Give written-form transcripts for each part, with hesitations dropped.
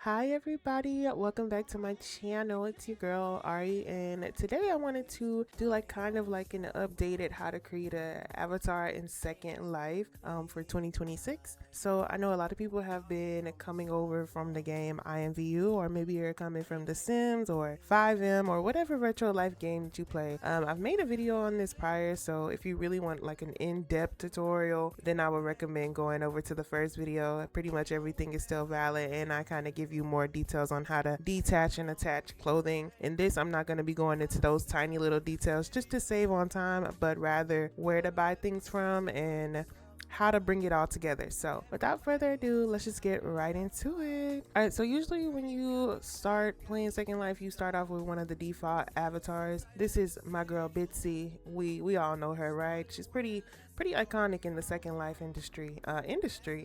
Hi everybody, welcome back to my channel. It's your girl Ari, and today I wanted to do kind of like an updated how to create a avatar in Second Life for 2026. So I know a lot of people have been coming over from the game IMVU, or maybe you're coming from The Sims or 5M or whatever retro life game that you play. I've made a video on this prior, so if you really want like an in-depth tutorial, then I would recommend going over to the first video. Pretty much everything is still valid, and I kind of give you more details on how to detach and attach clothing. In this, I'm not going to be going into those tiny little details just to save on time, but rather where to buy things from and how to bring it all together. So without further ado, let's just get right into it. All right, so usually when you start playing Second Life, you start off with one of the default avatars. This is my girl Bitsy. We all know her, right? She's pretty iconic in the Second Life industry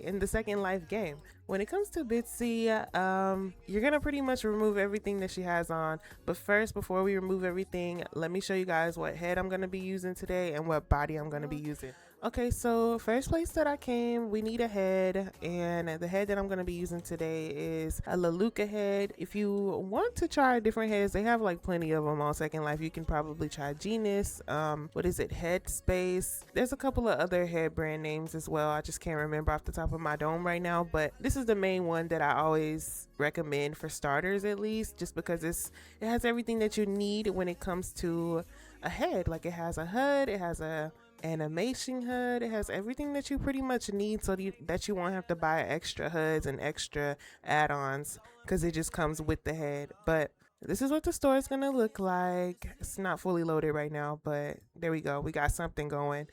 in the Second Life game. When it comes to Bitsy, you're gonna pretty much remove everything that she has on. But first, before we remove everything, let me show you guys what head I'm gonna be using today and what body I'm gonna be using. Okay, so first place that I came, we need a head, and the head that I'm going to be using today is a Leluca head. If you want to try different heads, they have like plenty of them on Second Life. You can probably try Genus, Headspace. There's a couple of other head brand names as well. I just can't remember off the top of my dome right now, but this is the main one that I always recommend for starters, at least, just because it has everything that you need when it comes to a head. Like, it has a HUD, it has a animation HUD, it has everything that you pretty much need, so that you won't have to buy extra HUDs and extra add-ons, because it just comes with the head. But this is what the store is gonna look like. It's not fully loaded right now, but there we go, we got something going.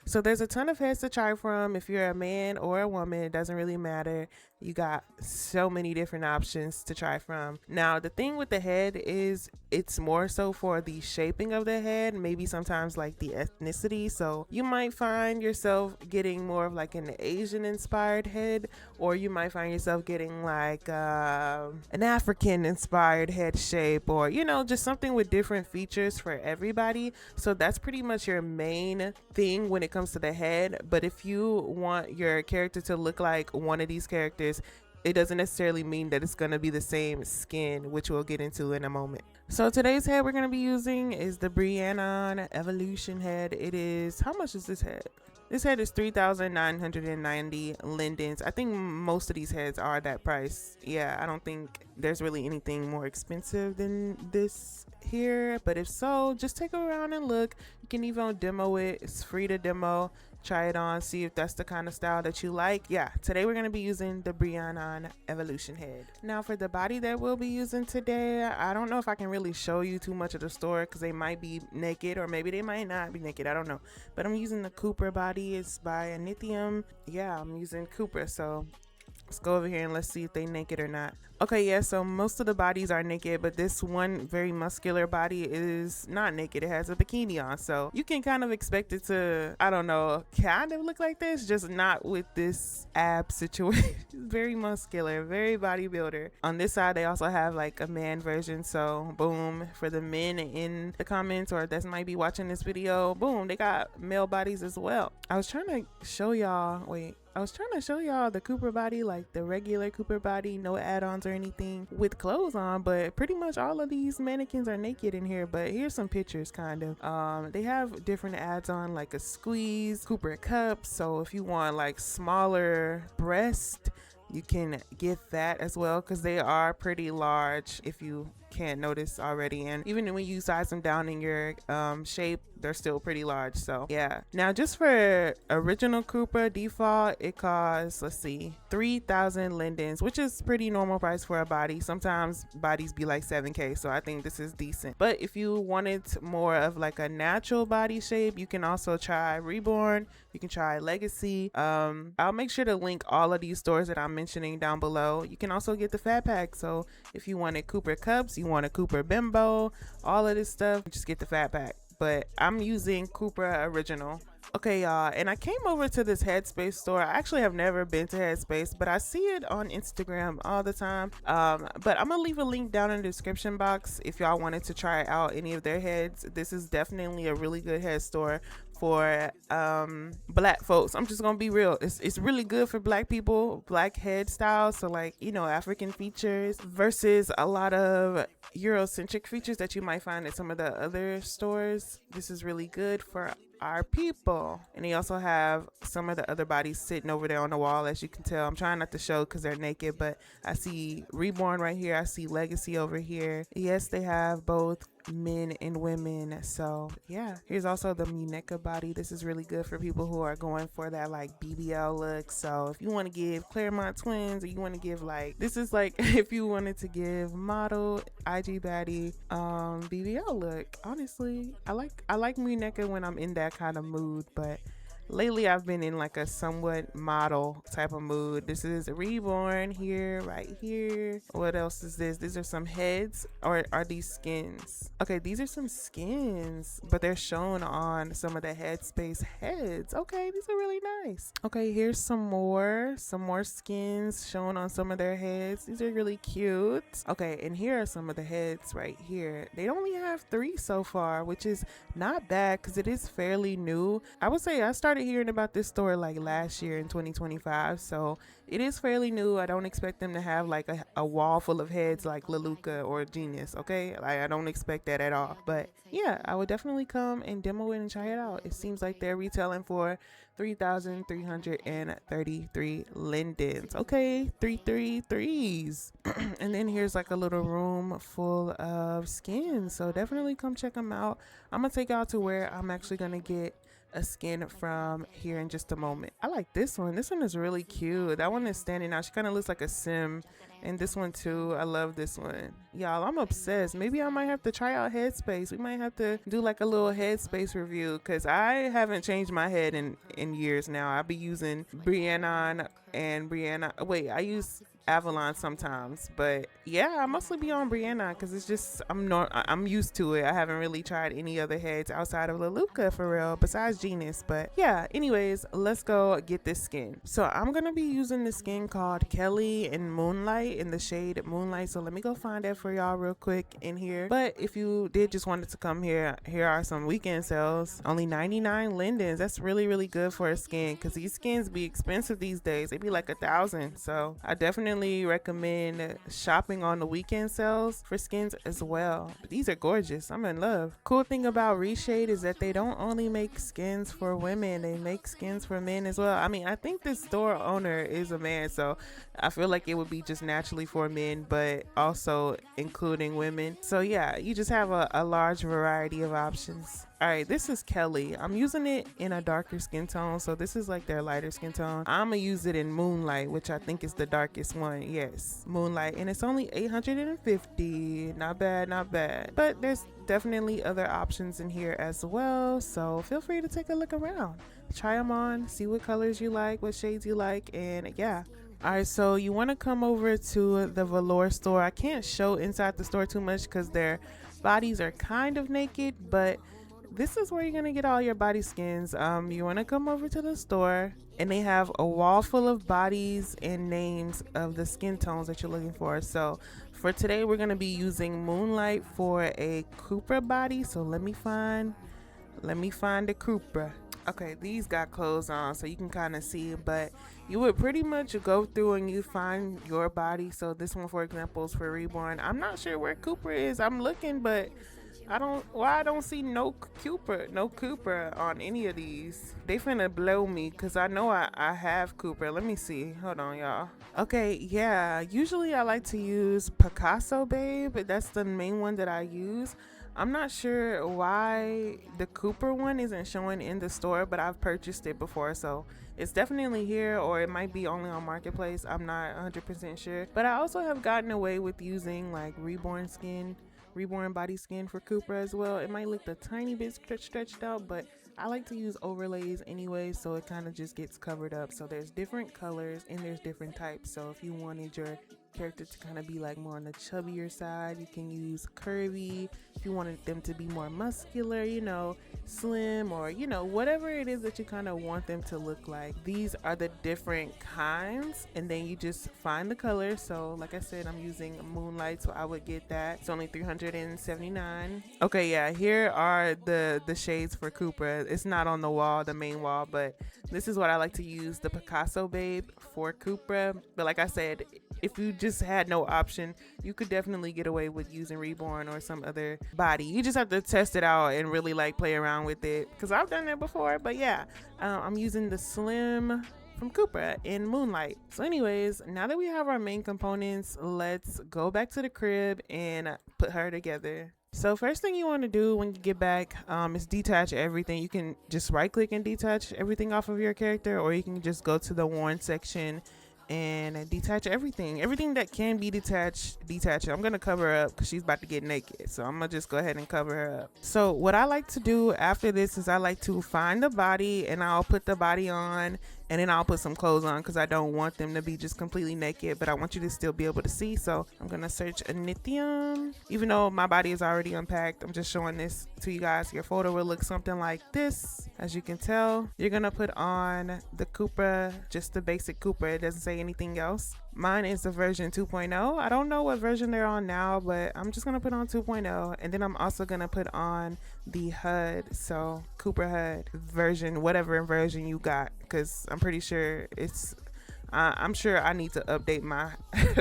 So there's a ton of heads to try from. If you're a man or a woman, it doesn't really matter. You got so many different options to try from. Now, the thing with the head is it's more so for the shaping of the head, maybe sometimes like the ethnicity. So you might find yourself getting more of like an Asian inspired head, or you might find yourself getting like an African inspired head shape, or just something with different features for everybody. So that's pretty much your main thing when it comes to the head. But if you want your character to look like one of these characters, it doesn't necessarily mean that it's going to be the same skin, which we'll get into in a moment. So today's head we're going to be using is the Briannon Evolution head. It is, how much is this head? This head is 3,990 lindens. I think most of these heads are that price. Yeah, I don't think there's really anything more expensive than this here. But if so, just take around and look. You can even demo it. It's free to demo. Try it on, see if that's the kind of style that you like. Yeah, today we're going to be using the Briannon Evolution head. Now for the body that we'll be using today, I don't know if I can really show you too much of the store because they might be naked, or maybe they might not be naked, I don't know. But I'm using the Cooper body. It's by Anithium. Yeah, I'm using Cooper, so let's go over here and let's see if they naked or not. Okay, yeah, so most of the bodies are naked, but this one very muscular body is not naked. It has a bikini on, so you can kind of expect it to, I don't know, kind of look like this, just not with this ab situation. Very muscular, very bodybuilder. On this side, they also have like a man version, so boom, for the men in the comments or that might be watching this video, boom, they got male bodies as well. I was trying to show y'all the Cooper body, like the regular Cooper body, no add-ons or anything with clothes on, but pretty much all of these mannequins are naked in here. But here's some pictures, kind of. They have different ads on, like a squeeze, Cooper cups. So if you want like smaller breast, you can get that as well, because they are pretty large if you can't notice already. And even when you size them down in your shape, they're still pretty large. So yeah, now just for original Cooper default, it costs, let's see, 3,000 lindens, which is pretty normal price for a body. Sometimes bodies be like 7K, so I think this is decent. But if you wanted more of like a natural body shape, you can also try Reborn, you can try Legacy. I'll make sure to link all of these stores that I'm mentioning down below. You can also get the fat pack, so if you wanted Cooper cups, you want a Cooper bimbo, all of this stuff, just get the fat pack. But I'm using Cooper original. Okay, y'all, and I came over to this Headspace store. I actually have never been to Headspace, but I see it on Instagram all the time. But I'm gonna leave a link down in the description box if y'all wanted to try out any of their heads. This is definitely a really good head store for black folks. I'm just gonna be real. It's really good for black people, black head styles, so like, you know, African features versus a lot of Eurocentric features that you might find at some of the other stores. This is really good for our people. And they also have some of the other bodies sitting over there on the wall. As you can tell, I'm trying not to show because they're naked, but I see Reborn right here, I see Legacy over here. Yes, they have both men and women. So yeah, here's also the Muneka body. This is really good for people who are going for that like BBL look. So if you want to give Claremont twins, or you want to give like, this is like if you wanted to give model IG baddie BBL look. Honestly, I like Muneka when I'm in that kind of mood, but lately I've been in like a somewhat model type of mood. This is Reborn here, right here. What else is this? These are some heads, or are these skins? Okay, these are some skins, but they're shown on some of the Headspace heads. Okay, these are really nice. Okay, here's some more skins shown on some of their heads. These are really cute. Okay, and here are some of the heads right here. They only have 3 so far, which is not bad because it is fairly new. I would say I started hearing about this store like last year in 2025, so it is fairly new. I don't expect them to have like a wall full of heads like Leluca or Genius. Okay, like I don't expect that at all, but yeah, I would definitely come and demo it and try it out. It seems like they're retailing for 3,333 lindens. Okay, 333s. And then here's like a little room full of skins, so definitely come check them out. I'm gonna take y'all to where I'm actually gonna get a skin from here in just a moment. I like this one. This one is really cute. That one is standing out. She kind of looks like a sim. And this one too. I love this one. Y'all, I'm obsessed. Maybe I might have to try out Headspace. We might have to do like a little Headspace review, because I haven't changed my head in years now. I'll be using Brianna and Brianna. Wait, I use Avalon sometimes, but yeah, I mostly be on Brianna because it's just I'm used to it. I haven't really tried any other heads outside of Leluca for real, besides Genius. But yeah, anyways, let's go get this skin. So I'm gonna be using the skin called Kelly in Moonlight, in the shade Moonlight. So let me go find that for y'all real quick in here. But if you did just wanted to come here are some weekend sales. Only 99 lindens. That's really good for a skin, because these skins be expensive these days. They be like 1,000. So I definitely recommend shopping on the weekend sales for skins as well. These are gorgeous. I'm in love. Cool thing about Reshade is that they don't only make skins for women, they make skins for men as well. I mean, I think this store owner is a man, so I feel like it would be just naturally for men, but also including women. So yeah, you just have a large variety of options. All right, this is Kelly. I'm using it in a darker skin tone, so this is like their lighter skin tone. I'm gonna use it in Moonlight, which I think is the darkest one. Yes, Moonlight, and it's only 850. Not bad, but there's definitely other options in here as well, so feel free to take a look around, try them on, see what colors you like, what shades you like, and yeah. All right, so you want to come over to the Velour store. I can't show inside the store too much because their bodies are kind of naked, but this is where you're gonna get all your body skins. You want to come over to the store, and they have a wall full of bodies and names of the skin tones that you're looking for. So for today, we're gonna be using Moonlight for a Cupra body. So let me find the Cupra. Okay, these got clothes on, so you can kind of see, but you would pretty much go through and you find your body. So this one, for example, is for Reborn. I'm not sure where Cupra is. I'm looking, but I don't see no Cupra on any of these. They finna blow me because I know I have Cupra. Let me see. Hold on, y'all. Okay, yeah. Usually I like to use Picasso Babe, but that's the main one that I use. I'm not sure why the Cooper one isn't showing in the store, but I've purchased it before, so it's definitely here, or it might be only on Marketplace. I'm not 100% sure. But I also have gotten away with using like Reborn body skin for Cooper as well. It might look a tiny bit stretched out, but I like to use overlays anyway, so it kind of just gets covered up. So there's different colors and there's different types. So if you wanted your character to kind of be like more on the chubbier side, you can use curvy. If you wanted them to be more muscular, you know, slim, or you know, whatever it is that you kind of want them to look like. These are the different kinds, and then you just find the color. So like I said, I'm using Moonlight, so I would get that. It's only $379. Okay, yeah, here are the shades for Cupra. It's not on the wall, the main wall, but this is what I like to use, the Picasso Babe for Cupra. But like I said, if you just had no option, you could definitely get away with using Reborn or some other body. You just have to test it out and really like play around with it, because I've done it before. But yeah, I'm using the Slim from Cupra in Moonlight. So anyways, now that we have our main components, let's go back to the crib and put her together. So first thing you want to do when you get back is detach everything. You can just right click and detach everything off of your character, or you can just go to the worn section and detach everything that can be detached. Detach it. I'm gonna cover her up because she's about to get naked, so I'm gonna just go ahead and cover her up. So what I like to do after this is I like to find the body, and I'll put the body on, and then I'll put some clothes on because I don't want them to be just completely naked, but I want you to still be able to see. So I'm gonna search Anithium. Even though my body is already unpacked, I'm just showing this to you guys. Your photo will look something like this. As you can tell, you're gonna put on the Cupra, just the basic Cupra. It doesn't say anything else. Mine is the version 2.0. I don't know what version they're on now, but I'm just gonna put on 2.0, and then I'm also gonna put on the HUD. So Cupra HUD version, whatever version you got, because I'm pretty sure it's I'm sure I need to update my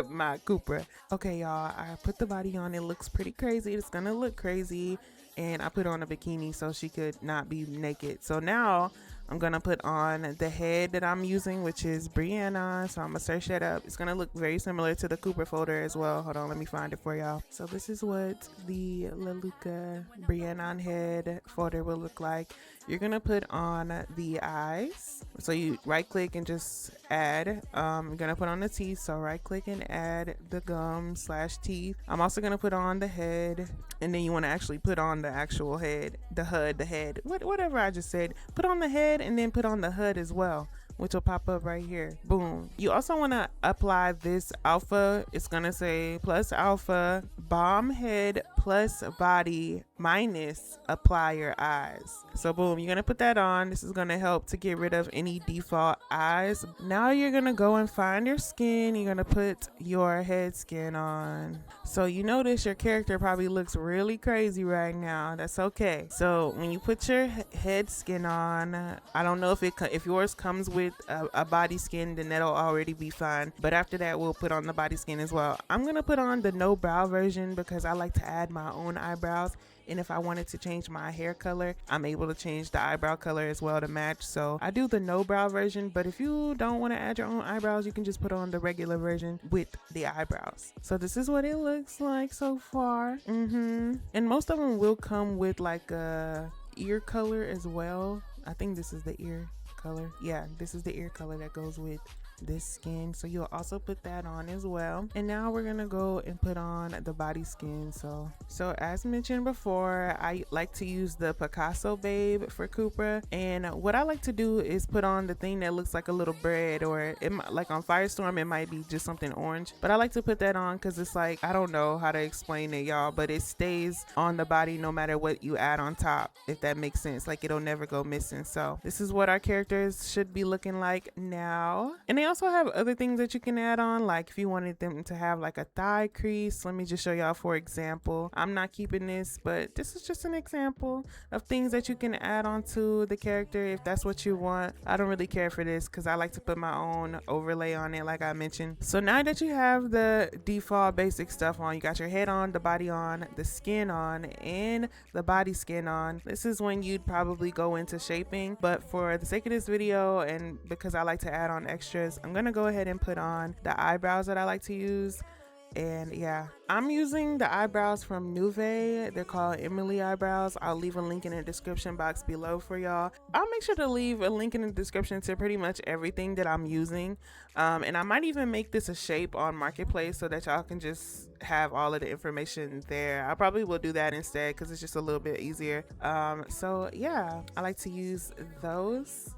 my Cupra. Okay, y'all, I put the body on. It looks pretty crazy. It's gonna look crazy, and I put on a bikini so she could not be naked. So now I'm gonna put on the head that I'm using, which is Brianna. So I'm gonna search that up. It's gonna look very similar to the Cupra folder as well. Hold on, let me find it for y'all. So this is what the Leluca Brianna head folder will look like. You're gonna put on the eyes. So you right click and just add. You're gonna put on the teeth. So right click and add the gum / teeth. I'm also gonna put on the head, and then you want to actually put on the actual head, the HUD, the head, whatever I just said. Put on the head and then put on the HUD as well, which will pop up right here. Boom. You also want to apply this alpha. It's gonna say plus alpha bomb head plus body minus apply your eyes. So boom, you're gonna put that on. This is gonna help to get rid of any default eyes. Now you're gonna go and find your skin. You're gonna put your head skin on. So you notice your character probably looks really crazy right now. That's okay. So when you put your head skin on, I don't know if yours comes with a body skin, then that'll already be fine. But after that, we'll put on the body skin as well. I'm gonna put on the no brow version because I like to add my own eyebrows. And if I wanted to change my hair color, I'm able to change the eyebrow color as well to match. So I do the no brow version, but if you don't want to add your own eyebrows, you can just put on the regular version with the eyebrows. So this is what it looks like so far. And most of them will come with like a ear color as well. I think this is the ear color. Yeah, this is the ear color that goes with this skin, so you'll also put that on as well. And now we're gonna go and put on the body skin. So as mentioned before, I like to use the Picasso Babe for Cupra, and what I like to do is put on the thing that looks like a little bread, or it might, like on Firestorm it might be just something orange, but I like to put that on because it's like, I don't know how to explain it, y'all, but it stays on the body no matter what you add on top, if that makes sense. Like, it'll never go missing. So this is what our characters should be looking like now. And they also have other things that you can add on, like if you wanted them to have like a thigh crease. Let me just show y'all for example. I'm not keeping this, but this is just an example of things that you can add on to the character if that's what you want. I don't really care for this because I like to put my own overlay on it, like I mentioned. So now that you have the default basic stuff on, you got your head on, the body on, the skin on, and the body skin on, this is when you'd probably go into shaping. But for the sake of this video, and because I like to add on extras, I'm gonna go ahead and put on the eyebrows that I like to use. And yeah, I'm using the eyebrows from Nuve. They're called Emily eyebrows. I'll leave a link in the description box below for y'all. I'll make sure to leave a link in the description to pretty much everything that I'm using. And I might even make this a shape on Marketplace so that y'all can just have all of the information there. I probably will do that instead because it's just a little bit easier. So yeah, I like to use those.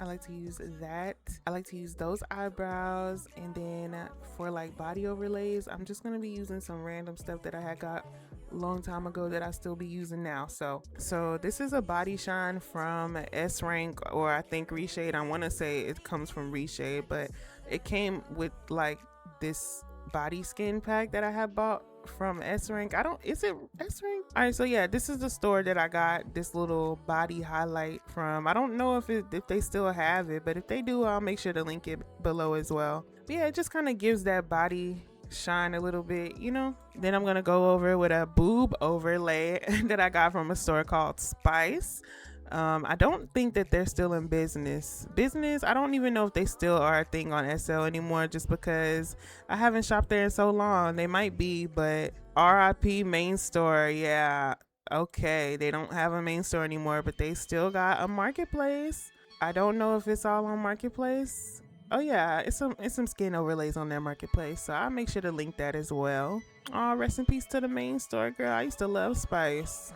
I like to use that. I like to use those eyebrows, and then for like body overlays, I'm just gonna be using some random stuff that I had got long time ago that I still be using now. So this is a body shine from S rank, or I think Reshade. I want to say it comes from Reshade, but it came with like this body skin pack that I had bought from S rank. Is it S rank? All right, so yeah, this is the store that I got this little body highlight from. I don't know if they still have it, but if they do, I'll make sure to link it below as well. But yeah, it just kind of gives that body shine a little bit, you know. Then I'm gonna go over with a boob overlay that I got from a store called Spice. I don't think that they're still in business. I don't even know if they still are a thing on SL anymore, just because I haven't shopped there in so long. They might be, but RIP main store. Yeah, okay, they don't have a main store anymore, but they still got a marketplace. I don't know if it's all on marketplace. Oh yeah, it's some skin overlays on their marketplace, so I'll make sure to link that as well. Oh, rest in peace to the main store, girl. I used to love Spice.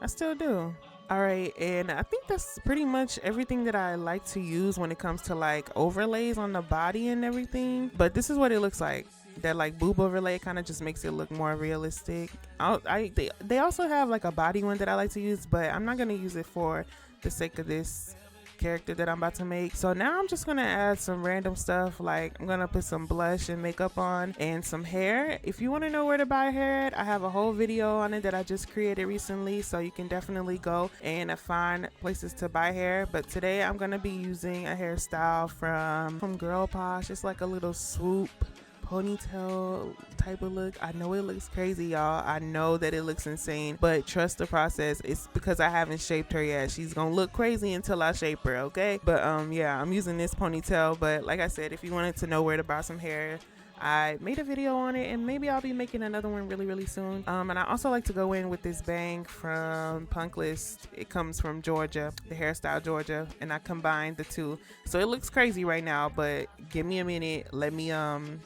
I still do. All right, and I think that's pretty much everything that I like to use when it comes to like overlays on the body and everything. But this is what it looks like. That like boob overlay kind of just makes it look more realistic. They also have like a body one that I like to use, but I'm not gonna use it for the sake of this character that I'm about to make. So now I'm just gonna add some random stuff, like I'm gonna put some blush and makeup on and some hair. If you want to know where to buy hair at, I have a whole video on it that I just created recently, so you can definitely go and find places to buy hair. But today I'm gonna be using a hairstyle from Girl Posh. It's like a little swoop ponytail type of look. I know it looks crazy, y'all. I know that it looks insane, but trust the process. It's because I haven't shaped her yet. She's gonna look crazy until I shape her, okay? But yeah, I'm using this ponytail. But like I said, if you wanted to know where to buy some hair, I made a video on it, and maybe I'll be making another one really soon. And I also like to go in with this bang from Punk List. It comes from Georgia, the hairstyle Georgia, and I combined the two. So it looks crazy right now, but give me a minute. Let me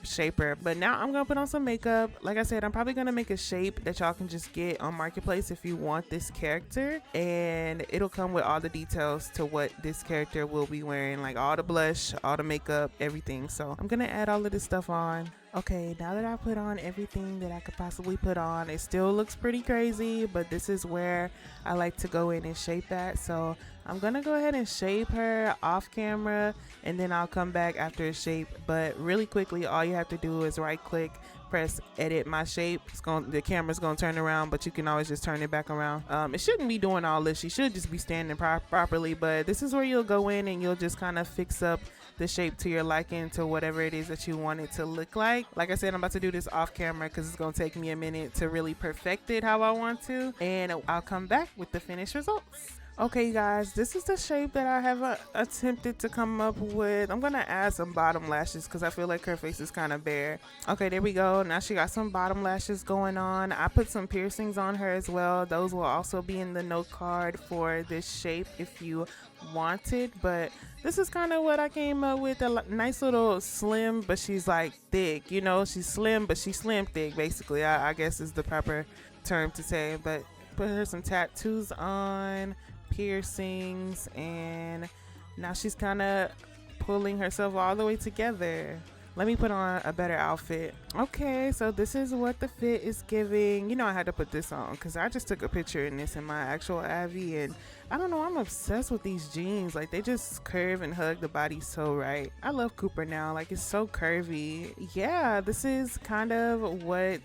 shape her. But now I'm gonna put on some makeup. Like I said, I'm probably gonna make a shape that y'all can just get on Marketplace if you want this character, and it'll come with all the details to what this character will be wearing, like all the blush, all the makeup, everything. So I'm gonna add all of this stuff on. Okay, now that I put on everything that I could possibly put on, it still looks pretty crazy, but this is where I like to go in and shape at. So I'm gonna go ahead and shape her off camera, and then I'll come back after it's shaped. But really quickly, all you have to do is right click, press edit my shape. The camera's gonna turn around, but you can always just turn it back around. It shouldn't be doing all this. You should just be standing properly, but this is where you'll go in and you'll just kind of fix up the shape to your liking, to whatever it is that you want it to look like. Like I said, I'm about to do this off camera because it's gonna take me a minute to really perfect it how I want to, and I'll come back with the finished results. Okay, you guys, this is the shape that I have attempted to come up with. I'm gonna add some bottom lashes because I feel like her face is kind of bare. Okay, there we go. Now she got some bottom lashes going on. I put some piercings on her as well. Those will also be in the note card for this shape if you wanted. But this is kind of what I came up with. A nice little slim, but she's like thick. You know, she's slim, but she's slim thick, basically. I guess is the proper term to say. But put her some tattoos on, piercings, and now she's kind of pulling herself all the way together. Let me put on a better outfit. Okay, so this is what the fit is giving. You know, I had to put this on because I just took a picture in this in my actual Avi, and I don't know, I'm obsessed with these jeans. Like, they just curve and hug the body so right. I love Cooper now. Like, it's so curvy. Yeah, this is kind of what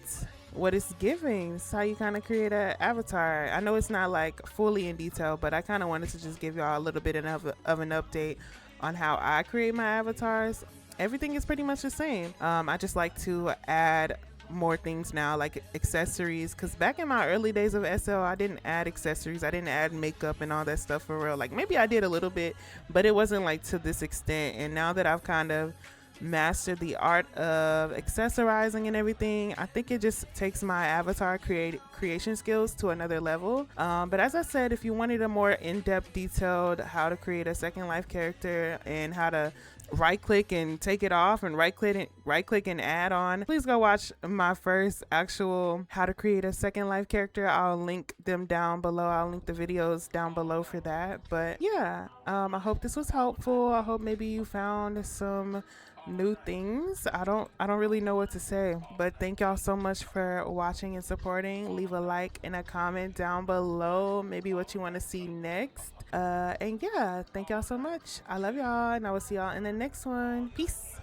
it's giving. It's how you kind of create an avatar. I know it's not like fully in detail, but I kind of wanted to just give y'all a little bit of an update on how I create my avatars. Everything is pretty much the same. I just like to add more things now, like accessories, because back in my early days of SL, I didn't add accessories. I didn't add makeup and all that stuff for real. Like, maybe I did a little bit, but it wasn't like to this extent. And now that I've kind of mastered the art of accessorizing and everything, I think it just takes my avatar creation skills to another level. But as I said, if you wanted a more in-depth, detailed how to create a Second Life character and how to right click and take it off, and right click and add on. Please go watch my first actual how to create a Second Life character. I'll link them down below. I'll link the videos down below for that. But yeah, I hope this was helpful. I hope maybe you found some new things. I don't really know what to say, but thank y'all so much for watching and supporting. Leave a like and a comment down below, maybe what you want to see next. And yeah, thank y'all so much. I love y'all, and I will see y'all in the next one. Peace.